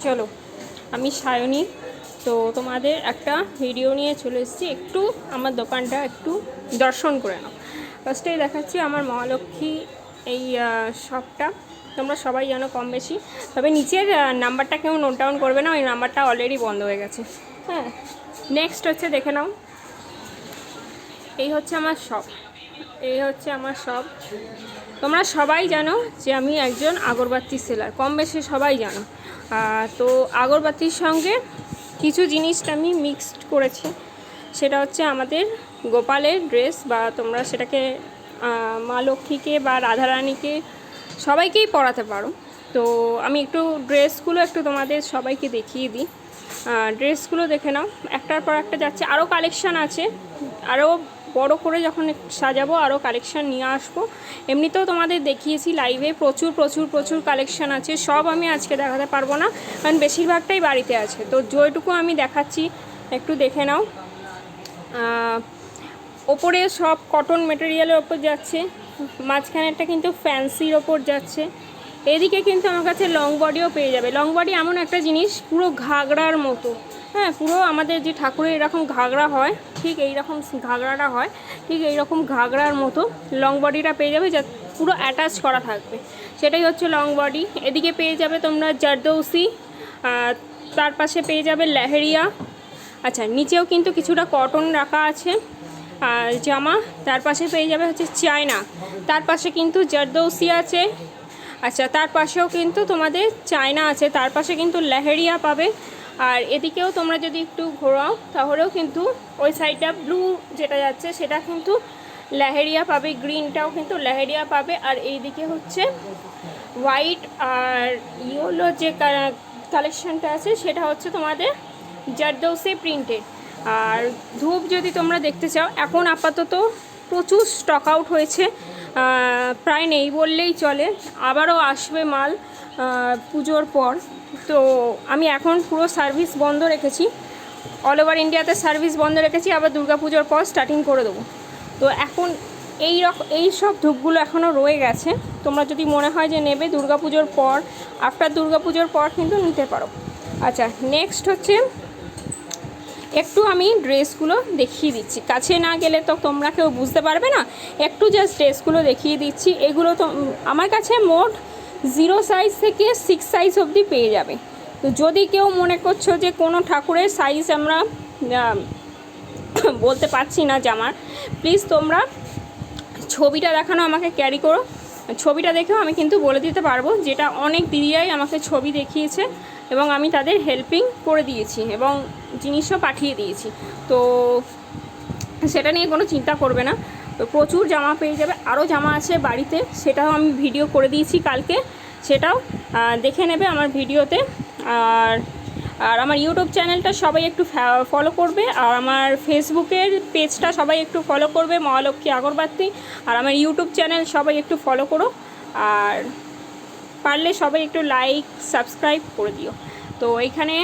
চলো আমি সায়নী, তো তোমাদের একটা ভিডিও নিয়ে চলে এসেছি। একটু আমার দোকানটা একটু দর্শন করে নাও। ফার্স্টেই দেখাচ্ছি আমার মহালক্ষ্মী এই শপটা। তোমরা সবাই জানো কম বেশি, তবে নিচের নাম্বারটা কেউ নোট ডাউন করবে না, ওই নাম্বারটা অলরেডি বন্ধ হয়ে গেছে। হ্যাঁ, নেক্সট হচ্ছে দেখে নাও, এই হচ্ছে আমার শপ। এই হচ্ছে আমার শপ। তোমরা সবাই জানো যে আমি একজন আগরবাতি সেলার, কম বেশি সবাই জানো। তো আগরবাতির সঙ্গে কিছু জিনিসটা আমি মিক্সড করেছি, সেটা হচ্ছে আমাদের গোপালের ড্রেস, বা তোমরা সেটাকে মা লক্ষ্মীকে বা রাধারানীকে সবাইকেই পরাতে পারো। তো আমি একটু ড্রেসগুলো একটু তোমাদের সবাইকে দেখিয়ে দিই। ড্রেসগুলো দেখে নাও, একটার পর একটা যাচ্ছে। আরও কালেকশান আছে, আরও বড় করে যখন সাজাবো আরও কালেকশান নিয়ে আসবো। এমনিতেও তোমাদের দেখিয়েছি লাইভে, প্রচুর প্রচুর প্রচুর কালেকশান আছে। সব আমি আজকে দেখাতে পারবো না, কারণ বেশিরভাগটাই বাড়িতে আছে। তো যেটুকু আমি দেখাচ্ছি একটু দেখে নাও। ওপরে সব কটন মেটেরিয়ালের ওপর যাচ্ছে, মাঝখানেরটা কিন্তু ফ্যান্সির ওপর যাচ্ছে। এদিকে কিন্তু আমার কাছে লং বডিও পেয়ে যাবে। লং বডি এমন একটা জিনিস, পুরো ঘাগরার মতো। হ্যাঁ, পুরো আমাদের যে ঠাকুরের এরকম ঘাগরা হয়, ঠিক এই রকম ঘাগরাটা হয়, ঠিক এই রকম ঘাগরার মতো লং বডিটা পেয়ে যাবে, যা পুরো অ্যাটাচ করা থাকবে, সেটাই হচ্ছে লং বডি। এদিকে পেয়ে যাবে তোমরা জারদৌসি, তার পাশে পেয়ে যাবে লেহেরিয়া। আচ্ছা, নিচেও কিন্তু কিছুটা কটন রাখা আছে জামা। তার পাশে পেয়ে যাবে হচ্ছে চায়না, তার পাশে কিন্তু জারদৌসি আছে। আচ্ছা, তার পাশেও কিন্তু তোমাদের চায়না আছে, তার পাশে কিন্তু লেহেরিয়া পাবে। আর এদিকেও তোমরা যদি একটু ঘোরাও তাহলেও কিন্তু ওই সাইডটা ব্লু যেটা যাচ্ছে সেটা কিন্তু লেহেরিয়া পাবে, গ্রিনটাও কিন্তু লেহেরিয়া পাবে। আর এইদিকে হচ্ছে হোয়াইট আর ইয়েলো যে কালেকশানটা আছে সেটা হচ্ছে তোমাদের জারদৌসি প্রিন্টেড। আর ধূপ যদি তোমরা দেখতে চাও, এখন আপাতত প্রচুর স্টক আউট হয়েছে, প্রায় নেই বললেই চলে। আবারও আসবে মাল পুজোর পর। তো আমি এখন পুরো সার্ভিস বন্ধ রেখেছি, অল ওভার ইন্ডিয়াতে সার্ভিস বন্ধ রেখেছি, আবার দুর্গাপুজোর পর স্টার্টিং করে দেবো। তো এখন এই সব ধূপগুলো এখনও রয়ে গেছে। তোমরা যদি মনে হয় যে নেবে দুর্গাপুজোর পর, আফটার দুর্গাপুজোর পর কিন্তু নিতে পারো। আচ্ছা, নেক্সট হচ্ছে একটু আমি ড্রেসগুলো দেখিয়ে দিচ্ছি, কাছে না গেলে তো তোমরা কেউ বুঝতে পারবে না। একটু জাস্ট ড্রেসগুলো দেখিয়ে দিচ্ছি। এগুলো তো আমার কাছে মোট 0 সাইজ থেকে 6 সাইজ অবধি পেয়ে যাবে। তো যদি কেউ মনে করছো যে কোনো ঠাকুরের সাইজ আমরা বলতে পারছি না জামার, প্লিজ তোমরা ছবিটা দেখানো আমাকে ক্যারি করো, ছবিটা দেখেও আমি কিন্তু বলে দিতে পারবো। যেটা অনেক দিদিরাই আমাকে ছবি দেখিয়েছে এবং আমি তাদের হেল্পিং করে দিয়েছি এবং জিনিসও পাঠিয়ে দিয়েছি। তো সেটা নিয়ে কোনো চিন্তা করবে না। তো প্রচুর জামা পেয়ে যাবে, আরও জামা আছে বাড়িতে, সেটাও আমি ভিডিও করে দিয়েছি কালকে, সেটাও দেখে নেবে আমার ভিডিওতে। আর আমার ইউটিউব চ্যানেলটা সবাই একটু ফলো করবে, আর আমার ফেসবুকের পেজটা সবাই একটু ফলো করবে, মহালক্ষ্মী আগরবাতি। আর আমার ইউটিউব চ্যানেল সবাই একটু ফলো করো, আর পারলে সবাই একটু লাইক সাবস্ক্রাইব করে দিও। তো এইখানে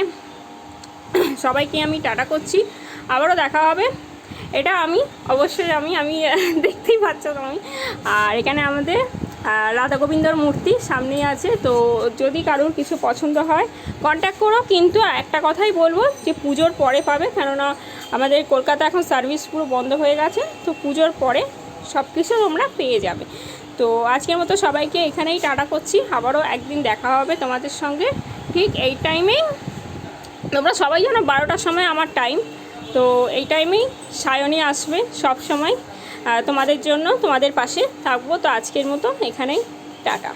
সবাইকে আমি টাটা করছি, আবারও দেখা হবে। এটা আমি অবশ্যই আমি দেখতেই পাচ্ছ তুমি। আর এখানে আমাদের রাধা গোবিন্দর মূর্তি সামনেই আছে। তো যদি কারোর কিছু পছন্দ হয় কন্ট্যাক্ট করো, কিন্তু একটা কথাই বলবো যে পুজোর পরে পাবে, কেননা আমাদের কলকাতা এখন সার্ভিস পুরো বন্ধ হয়ে গেছে। তো পুজোর পরে সব কিছু তোমরা পেয়ে যাবে। তো আজকের মতো সবাইকে এখানেই টাটা করছি, আবারও একদিন দেখা হবে তোমাদের সঙ্গে ঠিক এই টাইমেই। তোমরা সবাই জানো 12টার সময় আমার টাইম, তো এই টাইমেই সায়নী আসবে সব সময় তোমাদের জন্য, তোমাদের পাশে থাকবো। তো আজকের মতো এখানেই টাটা।